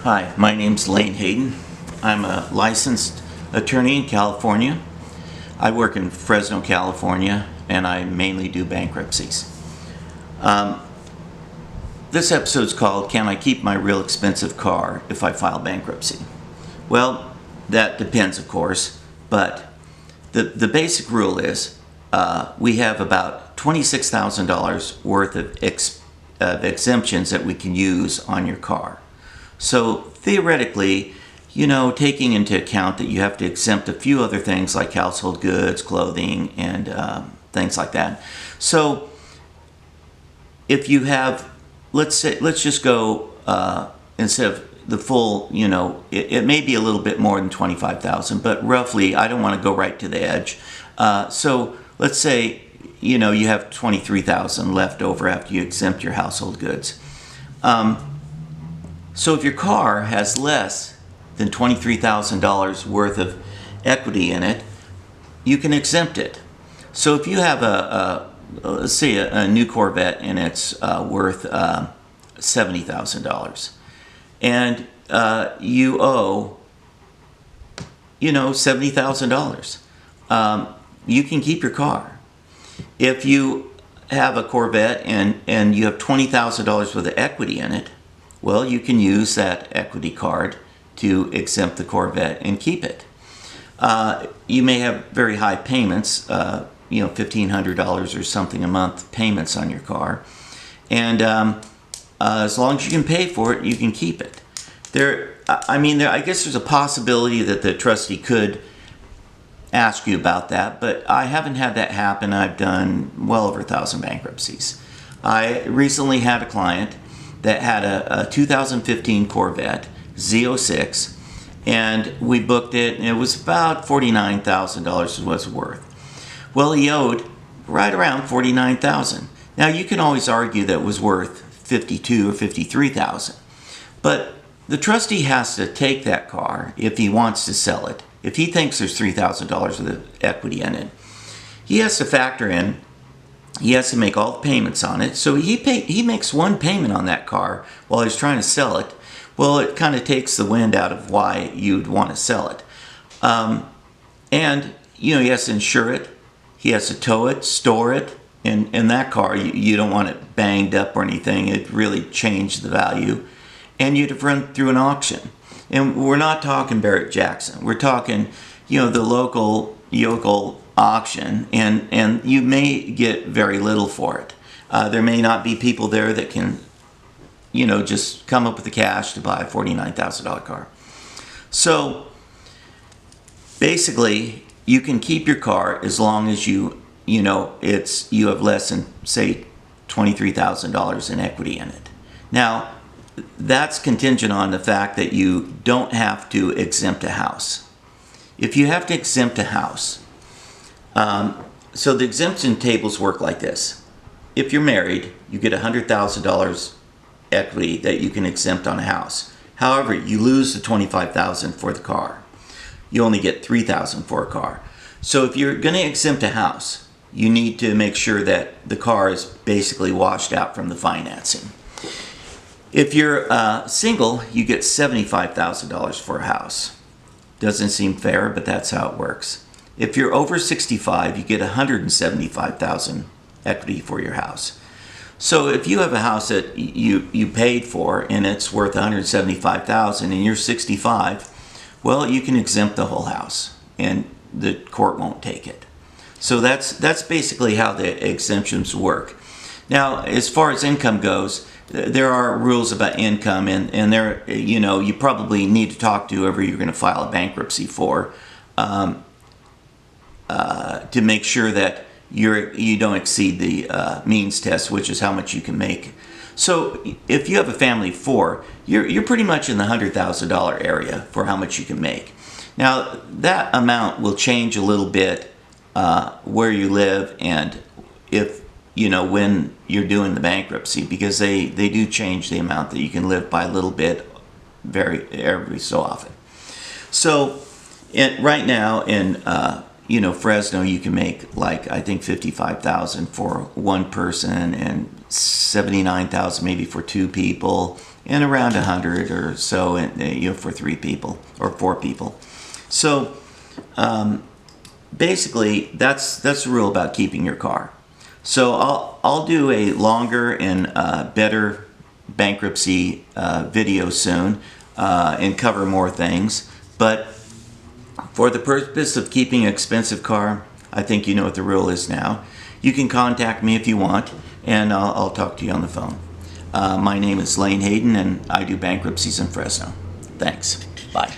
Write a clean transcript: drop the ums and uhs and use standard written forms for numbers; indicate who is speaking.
Speaker 1: Hi, my name's Lane Hayden. I'm a licensed attorney in California. I work in Fresno, California, and I mainly do bankruptcies. This episode's called, Can I Keep My Real Expensive Car If I File Bankruptcy? Well, that depends, of course, but the basic rule is we have about $26,000 worth of exemptions that we can use on your car. So theoretically, taking into account that you have to exempt a few other things like household goods, clothing, and things like that. So if you have, let's just go, instead of the full, it may be a little bit more than 25,000, but roughly, I don't want to go right to the edge. So let's say, you have 23,000 left over after you exempt your household goods. So if your car has less than $23,000 worth of equity in it, you can exempt it. So if you have let's say a new Corvette and it's worth $70,000, and you owe, $70,000, you can keep your car. If you have a Corvette and you have $20,000 worth of equity in it, well, you can use that equity card to exempt the Corvette and keep it. You may have very high payments, $1,500 or something a month payments on your car, and as long as you can pay for it, you can keep it. I guess there's a possibility that the trustee could ask you about that, but I haven't had that happen. I've done well over 1,000 bankruptcies. I recently had a client that had a 2015 Corvette Z06, and we booked it, and it was about $49,000 was worth. Well, he owed right around $49,000. Now, you can always argue that it was worth $52,000 or $53,000, but the trustee has to take that car if he wants to sell it. If he thinks there's $3,000 of equity in it, he has to factor in, he has to make all the payments on it. So he makes one payment on that car while he's trying to sell it. Well, it kind of takes the wind out of why you'd want to sell it. And, he has to insure it. He has to tow it, store it. In that car, you don't want it banged up or anything. It really changed the value. And you'd have run through an auction. And we're not talking Barrett-Jackson. We're talking, the local yokel auction, and you may get very little for it. There may not be people there that can, just come up with the cash to buy a $49,000 car. So basically, you can keep your car as long as you have less than, say, $23,000 in equity in it. Now, that's contingent on the fact that you don't have to exempt a house. If you have to exempt a house, so the exemption tables work like this. If you're married, you get $100,000 equity that you can exempt on a house. However, you lose the $25,000 for the car. You only get $3,000 for a car. So if you're going to exempt a house, you need to make sure that the car is basically washed out from the financing. If you're single, you get $75,000 for a house. Doesn't seem fair, but that's how it works. If you're over 65, you get $175,000 equity for your house. So if you have a house that you paid for and it's worth $175,000 and you're 65, well, you can exempt the whole house and the court won't take it. So that's basically how the exemptions work. Now, as far as income goes, there are rules about income, and there, you probably need to talk to whoever you're going to file a bankruptcy for, to make sure that you don't exceed the means test, which is how much you can make. So if you have a family of four, you're pretty much in the $100,000 area for how much you can make. Now, that amount will change a little bit where you live and if when you're doing the bankruptcy, because they do change the amount that you can live by a little bit every so often. So right now in Fresno, you can make I think $55,000 for one person and $79,000 maybe for 2 people, and around 100 or so, for 3 people or 4 people. So basically, that's the rule about keeping your car. So I'll do a longer and better bankruptcy video soon and cover more things. But for the purpose of keeping an expensive car, I think you know what the rule is now. You can contact me if you want, and I'll talk to you on the phone. My name is Lane Hayden, and I do bankruptcies in Fresno. Thanks. Bye.